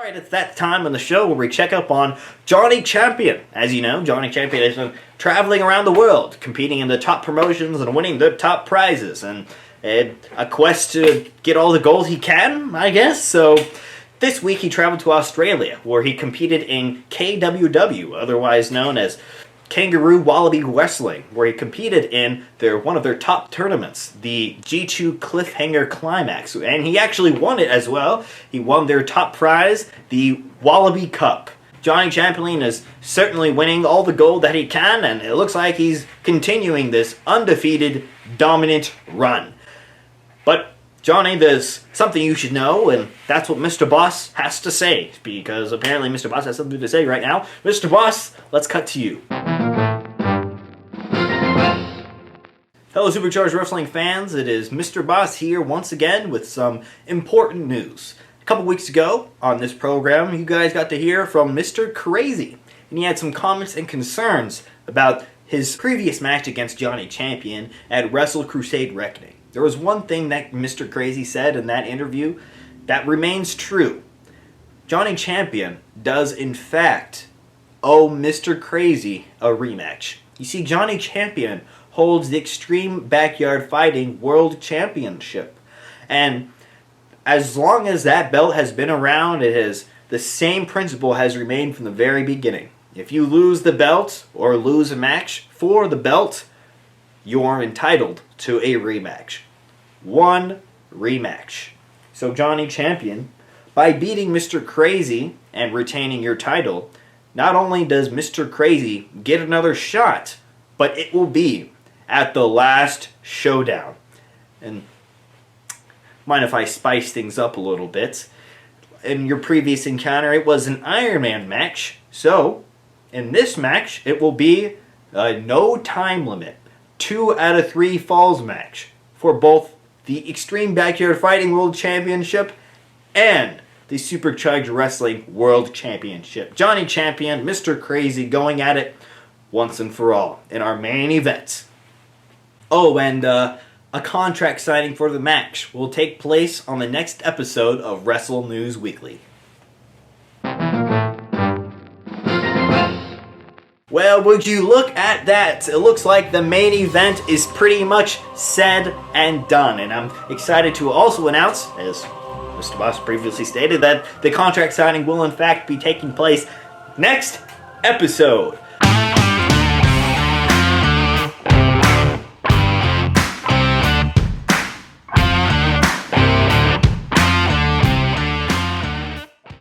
Alright, it's that time on the show where we check up on Johnny Champion. As you know, Johnny Champion has been traveling around the world, competing in the top promotions and winning the top prizes, and a quest to get all the gold he can, I guess. So this week he traveled to Australia, where he competed in KWW, otherwise known as Kangaroo Wallaby Wrestling, where he competed in one of their top tournaments, the G2 Cliffhanger Climax, and he actually won it as well. He won their top prize, the Wallaby Cup. Johnny Champion is certainly winning all the gold that he can, and it looks like he's continuing this undefeated, dominant run. But Johnny, there's something you should know, and that's what Mr. Boss has to say, because apparently Mr. Boss has something to say right now. Mr. Boss, let's cut to you. Hello SuperCharged Wrestling fans, it is Mr. Boss here once again with some important news. A couple weeks ago on this program, you guys got to hear from Mr. Crazy, and he had some comments and concerns about his previous match against Johnny Champion at Wrestle Crusade Reckoning. There was one thing that Mr. Crazy said in that interview that remains true. Johnny Champion does in fact owe Mr. Crazy a rematch. You see, Johnny Champion holds the Extreme Backyard Fighting World Championship. And as long as that belt has been around, the same principle has remained from the very beginning. If you lose the belt or lose a match for the belt, you're entitled to a rematch. One rematch. So Johnny Champion, by beating Mr. Crazy and retaining your title, not only does Mr. Crazy get another shot, but it will be at the last Showdown. And mind if I spice things up a little bit? In your previous encounter, it was an Iron Man match. So, in this match, it will be a no time limit. 2 out of 3 falls match for both the Extreme Backyard Fighting World Championship and the SuperCharged Wrestling World Championship. Johnny Champion, Mr. Crazy going at it once and for all in our main event. Oh, and a contract signing for the match will take place on the next episode of Wrestle News Weekly. Well, would you look at that? It looks like the main event is pretty much said and done. And I'm excited to also announce, as Mr. Boss previously stated, that the contract signing will in fact be taking place next episode.